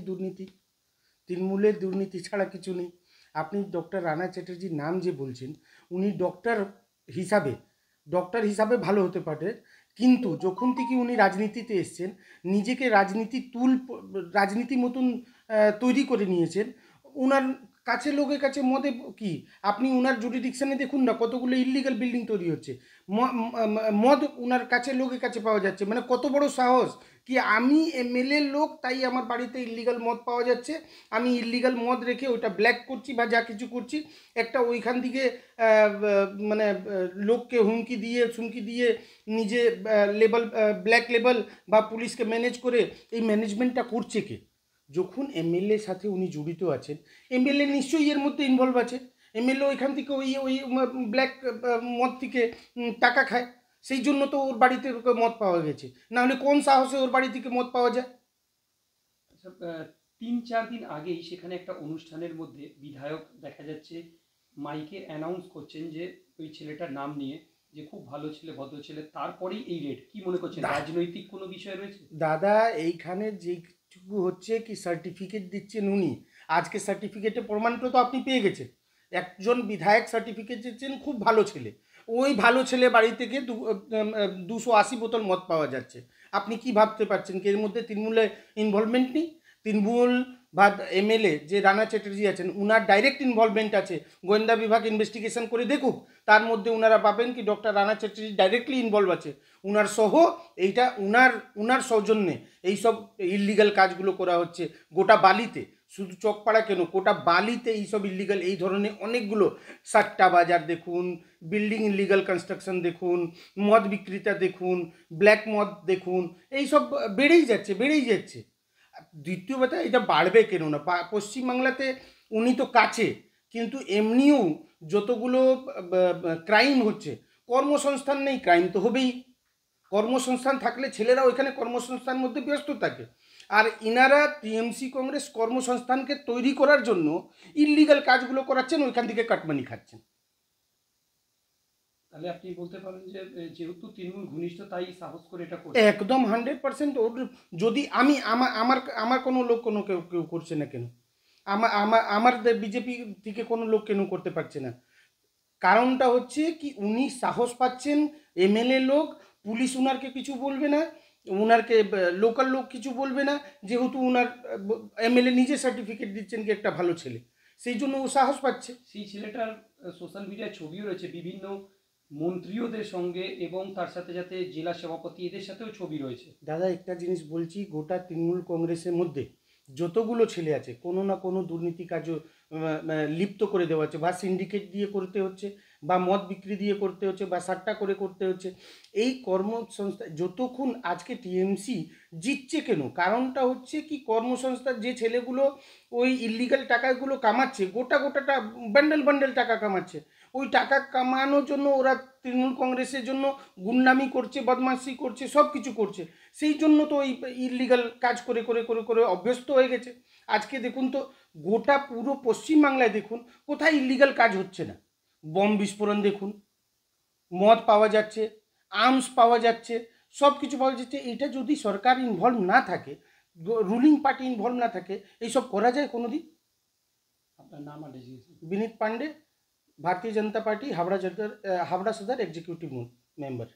দুর্নীতি, তৃণমূলের দুর্নীতি ছাড়া কিছু নেই। আপনি ডক্টর রানা চ্যাটার্জির নাম যে বলছেন, উনি ডক্টর হিসাবে ভালো হতে পারে, কিন্তু যখন থেকে উনি রাজনীতিতে এসছেন, নিজেকে রাজনীতি মতন তৈরি করে নিয়েছেন। উনার কাছে লোকের কাছে মদে কি, আপনি উনার জুরিডিকশানে দেখুন না কতগুলো ইল্লিগাল বিল্ডিং তৈরি হচ্ছে, মদ উনার কাছে লোকের কাছে পাওয়া যাচ্ছে। মানে কত বড় সাহস কি আমি এমএলএ লোক, তাই আমার বাড়িতে ইল্লিগাল মদ পাওয়া যাচ্ছে, আমি ইল্লিগাল মদ রেখে ওইটা ব্ল্যাক করছি বা যা কিছু করছি, একটা ওইখান থেকে মানে লোককে হুমকি দিয়ে নিজে ব্ল্যাক লেবেল বা পুলিশকে ম্যানেজ করে এই ম্যানেজমেন্টটা করছে কে? যখন এমএলএ সাথে উনি জড়িত আছেন, এমএলএ নিশ্চয়ই এর মধ্যে ইনভলভ আছে। এমএলএ ওইখান থেকে ওই ওই ব্ল্যাক মদ থেকে টাকা খায়, সেই জন্য তো ওর বাড়িতে মদ পাওয়া গেছে, না হলে কোন সাহসে ওর বাড়ি থেকে মদ পাওয়া যায়? আচ্ছা, 3-4 দিন আগেই সেখানে একটা অনুষ্ঠানের মধ্যে বিধায়ক দেখা যাচ্ছে মাইকে অ্যানাউন্স করছেন যে ওই ছেলেটার নাম নিয়ে, যে খুব ভালো ছেলে, ভদ্র ছেলে, তারপরেই এই রেড। কি মনে করছেন, রাজনৈতিক কোনো বিষয় রয়েছে? দাদা, এইখানে যেটুকু হচ্ছে কি সার্টিফিকেট দিচ্ছেন উনি, আজকে সার্টিফিকেটে প্রমাণটা তো আপনি পেয়ে গেছেন। একজন বিধায়ক সার্টিফিকেট দিচ্ছেন খুব ভালো ছেলে, ওই ভালো ছেলে বাড়ি থেকে 280 বোতল মদ পাওয়া যাচ্ছে। আপনি কি ভাবতে পারছেন কি এর মধ্যে তৃণমূলের ইনভলভমেন্ট নেই? তৃণমূল বা এমএলএ যে রানা চ্যাটার্জি আছেন, উনার ডাইরেক্ট ইনভলভমেন্ট আছে। গোয়েন্দা বিভাগ ইনভেস্টিগেশন করে দেখুক, তার মধ্যে উনারা পাবেন কি doctor Rana Chatterjee directly involve আছে। উনার সহ এইটা উনার সৌজন্যে এইসব ইল্লিগাল কাজগুলো করা হচ্ছে গোটা বালিতে। শুধু চকপাড়া কেন, গোটা বালিতে এইসব ইল্লিগাল, এই ধরনের অনেকগুলো সাট্টা বাজার দেখুন, বিল্ডিং ইল্লিগাল কনস্ট্রাকশন দেখুন, মদ বিক্রেতা দেখুন, ব্ল্যাক মদ দেখুন, এইসব বেড়েই যাচ্ছে। দ্বিতীয় কথা, এটা বাড়বে কেন না? পশ্চিমবাংলাতে উনি তো কাছে, কিন্তু এমনিও যতগুলো ক্রাইম হচ্ছে, কর্মসংস্থান নেই, ক্রাইম তো হবেই। কর্মসংস্থান থাকলে ছেলেরা ওইখানে কর্মসংস্থান মধ্যে ব্যস্ত থাকে। আর ইনারা টিএমসি কংগ্রেস কর্মসংস্থানকে তৈরি করার জন্য ইল্লিগাল কাজগুলো করাচ্ছেন, ওইখান থেকে কাটমানি খাচ্ছেন। তাহলে আপনি বলতে পারেন যে যেহেতু তৃণমূল ঘনিষ্ঠ তাই সাহস করে এটা করছে। একদম 100%। ওর যদি আমি আমার আমার কোনো লোক কেউ কেউ করছে না কেন? আমার বিজেপি থেকে কোনো লোক কেন করতে পারছে না? কারণটা হচ্ছে কি উনি সাহস পাচ্ছেন, এমএলএ লোক, পুলিশ উনারকে কিছু বলবে না, উনারকে লোকাল লোক কিছু বলবে না, যেহেতু উনার এমএলএ নিজে সার্টিফিকেট দিচ্ছেন কি একটা ভালো ছেলে, সেই জন্য ও সাহস পাচ্ছে। সেই ছেলেটার সোশ্যাল মিডিয়ায় ছবিও রয়েছে বিভিন্ন মন্ত্রীদের সঙ্গে, এবং তার সাথে সাথে জেলা সভাপতি এদের সাথেও ছবি রয়েছে। দাদা, একটা জিনিস বলছি, গোটা তৃণমূল কংগ্রেসের মধ্যে যতগুলো ছেলে আছে, কোনো না কোনো দুর্নীতি কাজও লিপ্ত করে দেওয়া হচ্ছে, বা সিন্ডিকেট দিয়ে করতে হচ্ছে, বা মদ বিক্রি দিয়ে করতে হচ্ছে, বা সাট্টা করে করতে হচ্ছে। এই কর্মসংস্থা যতক্ষণ আজকে টিএমসি জিতছে কেন, কারণটা হচ্ছে কি কর্মসংস্থার যে ছেলেগুলো ওই ইল্লিগাল টাকাগুলো কামাচ্ছে, গোটাটা বান্ডেল টাকা কামাচ্ছে, ওই টাকা কামানোর জন্য ওরা তৃণমূল কংগ্রেসের জন্য গুন্ডামি করছে, বদমাশি করছে, সব কিছু করছে। সেই জন্য তো ওই ইলিগাল কাজ করে অভ্যস্ত হয়ে গেছে। আজকে দেখুন তো, গোটা পুরো পশ্চিমবাংলায় দেখুন কোথায় ইলিগাল কাজ হচ্ছে না। বম বিস্ফোরণ দেখুন, মদ পাওয়া যাচ্ছে, আর্মস পাওয়া যাচ্ছে, সব কিছু পাওয়া যাচ্ছে। এটা যদি সরকার ইনভলভ না থাকে, রুলিং পার্টি ইনভলভ না থাকে, এইসব করা যায় কোনো দিন? আপনার নাম আর বিনীত পান্ডে, भारतीय जनता पार्टी हावड़ा सदर एग्जीक्यूटिव मेंबर।